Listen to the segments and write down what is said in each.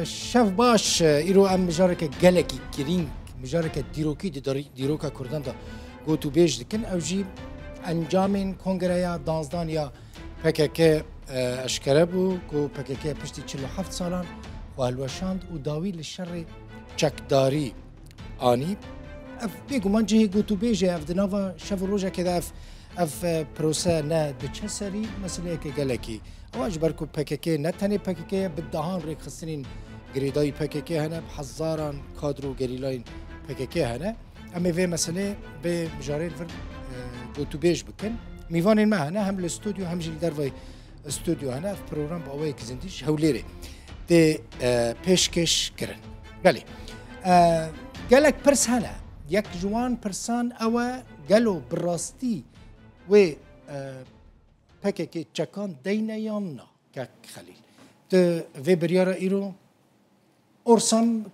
شف باش ایرو ام مجارک گلکی گرینگ مجارک دیروکی دیروکا کردان دا گوتو بیج دکن او جی انجام کنگره یا دانزدان یا پکک اشکره بو کو پکک پشتی 47 سالان و هلوشاند و داوی لشر چکداری آنی اف بيجو من جهي قوتو بيجي اف دنافا شافوا روجا كذا اف بروسا نا دتشسري مثلا كي قالكي اواج بركو بككي نتاني بككي بالدهان ريك خسنين قريداي بككي هنا بحزاران كادرو قريلاين بككي هنا اما في مثلا بمجارين فرد قوتو بيج بكن ميفان ما هنا هم الاستوديو هم جيل درفاي استوديو هنا في بروجرام باوي كزنتيش هوليري دي بيشكش كرن قالي قالك برس هنا یک جوان پرسان او گلو براستی و پکه چکان دینه یا نه که خلیل ده و بریاره ایرو ارسام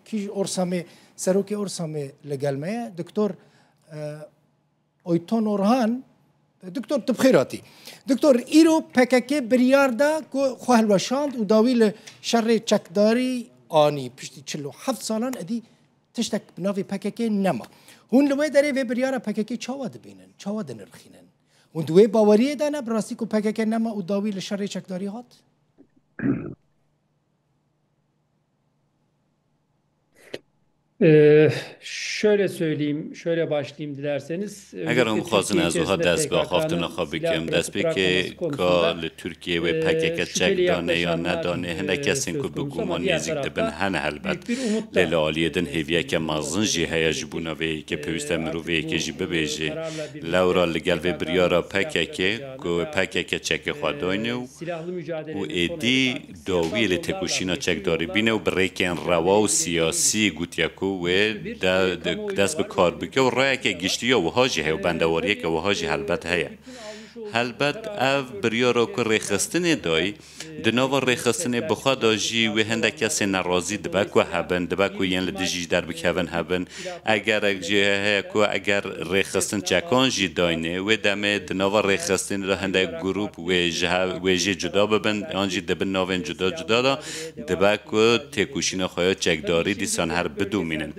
کی ارسامه سروکی ارسامه لگلمه دکتر اویتون اورهان دکتر تبخیراتی دکتر ایرو پکه بریار دا خواه الوشاند و داویل شر چکداری آنی پشتی 47 سالان ادی تشتك بنافي باكاكي نما هون لوي داري في بريارا باكاكي چاواد بينن چاواد نرخينن هون دوي باوريه دانا براسيكو باكاكي نما وداوي لشر چكداري هات Şöyle söyleyeyim, şöyle başlayayım dilerseniz. اگر هم خواستن از اوها دست به خوافتن خوابی کم دست به که کال ترکیه و پکک چک دانه یا ندانه هنه کسین که بگومان نزیک دبن هنه هلبت لیل آلیه دن هیویه که مغزن جی هیا جبونا وی که پیوسته مروفه که جی ببیجه لورا لگل و بریارا پکک که پکک چک خواداینه و ایدی داوی لتکوشینا چک داری بینه و بریکن روا و سیاسی گوتیکو و دست به کار بکه و رای که گشتی و هاجی هی و بندواری که و هاجی هلبت هیا هلبت او بریارا که ریخستن دای دناوا ریخستن بخوا داجی و هنده کسی نرازی دبک و هبن دبک و ین لدیجی در بکهون هبن اگر اگر ریخستن چکان جی داینه و دمه دناوا ریخستن دا هنده گروپ و جی جدا ببن آنجی دبن ناوین جدا جدا دا دبک و تکوشینا خواهی چکداری دیسان هر بدو مینن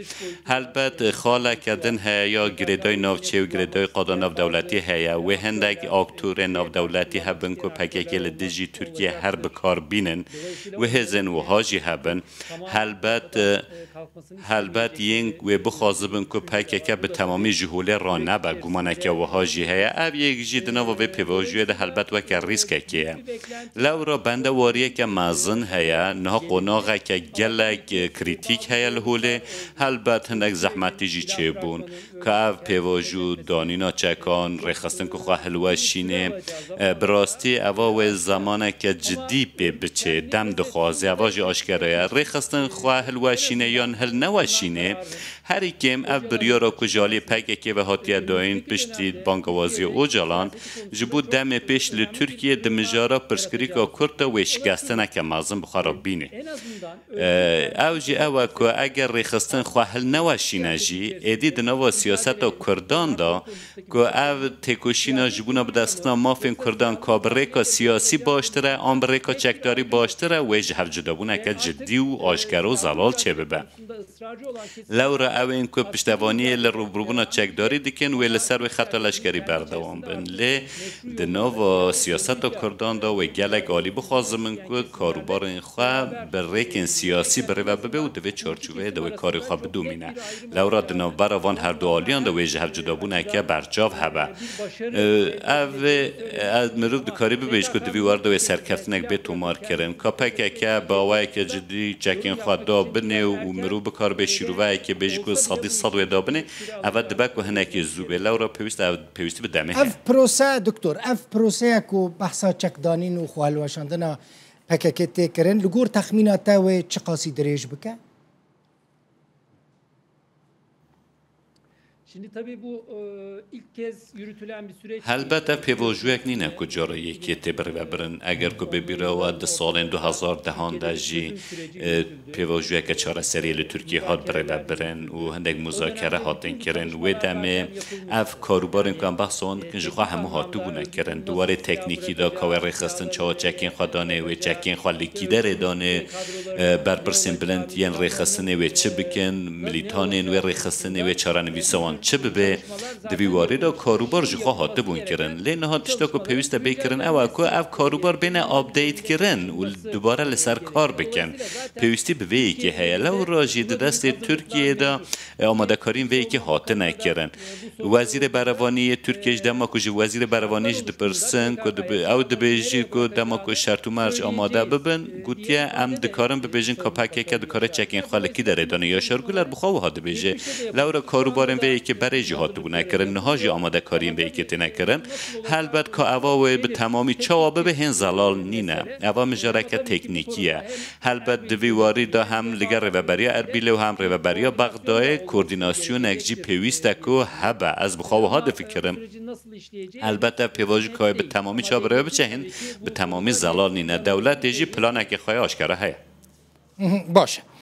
هلبت خاله کردن هیا گریدای ناوچه و گریدای قادا ناو دولتی هیا و هنده آکتور ناو دولتی هبن که پکیک لدیجی ترکیه هر بکار بینن و هزن و هاجی هبن هلبت ینگ و بخوازبن که پکیک به تمامی جهوله را نبا گمانک و هاجی هیا او یک جیدنا و پیواجوی ده هلبت و که ریسک که لورا بنده واریه که مازن هیا نه قناغه که گلک کریتیک هیا لهوله هلبت هنک زحمتی جی چه بون که او پیواجو دانینا چکان ریخستن که خواه هلوشینه براستی اوا و زمانه که جدی بچه دم دخوازه اوا جی آشکرایه ریخستن خواه هلوشینه یا هل نوشینه هر کم اف بریارا کجالی پکه که و هاتیه داین پشتی بانگوازی او جلان جبو دم پیش لترکیه دمجارا پرسکریکا کرتا و شکستنه که مازم بخارا بینه او جی او که اگر ریخستن خواه هل نوشینه جی ایدی دنوا سیاست کردان دا که او تکوشینا جبونا بدستنا مافین کردان کابریکا سیاسی باشتره آمریکا چکداری باشتره و جهف جدابونه که جدی و آشکر و زلال چه ببه لورا او این که پشتوانی لروبروبونا چکداری دیکن و لسر و خطا لشکری بردوان بن لی دناوا سیاست کردان دا و گلک آلی بخوازمن که کاروبار این خواه بر ریکن سیاسی بره و ببه و دوی چارچوبه دوی کاری خواه بدو مینه لورا دناوا براوان هر دو آلیان دوی جهف جدابونه که برجاو هبه او مروف دکاری ببیش که دوی وارد و سرکفتنک به تومار کرن کپک که باوی که جدی چکین خواه دا بنه و مروف بکار به شیروه که بیش که صد و دابنه اول دبک و هنکی زوبه لورا پیوستی به دمه اف پروسه دکتر اف پروسه کو بحثا چکدانین و خوالوشاندنا پککت تکرن لگور تخمینات و چه قاسی دریج بکه Şimdi tabii bu ilk kez yürütülen bir süreç. البته پیواژویک نینه کجا را یکی تبر و برن اگر که ببیره و ده سال 2010 جی پیواژویک چهار سریل ترکیه هات بره و برن و هندک مذاکره هاتن کرن و دمه اف کاروبارن کن بحث آن کن جخوا همو هاتو بونه کرن دواره تکنیکی دا کاور خستن چا چکین خدانه و چکین خالیکی در دانه بر برسن بلند ین ریخستنه و چه بکن ملیتانن و ریخستنه و چارنویسوان چه ببه دویواری دا کاروبار جخوا هاته بون کرن لین ها تشتا که پیوسته بکرن او اف کاروبار بین آپدیت کرن و دوباره لسر کار بکن پیوستی به وی که هیا لو راجی دست ترکیه دا آماده کارین وی که هاته نکرن وزیر بروانی ترکیه دما که وزیر بروانیش دپرسن که او دبیجی که دما که شرط و مرج آماده ببن گوتیه ام دکارن ببیجن کپاکه که دکاره چکین خالکی داره دانه یا شارگولر بخواه ها دبیجه لو را کاروبارن وی که برای جهات بونه کرن نهاجی آماده کارین وی که تنکرن البته که اوا به تمامی چوابه به هن زلال نینه اوا مجارکه تکنیکیه البته دویواری دا هم لگر رهبری اربیل و هم رهبری بغداد کوردیناسیون اکجی پیوسته که هبه از بخواه ها فکرم البته پیواژ که به تمامی چابره بچهن به تمامی زلال نینه دولت دیجی پلانه که خواهی آشکاره هست باشه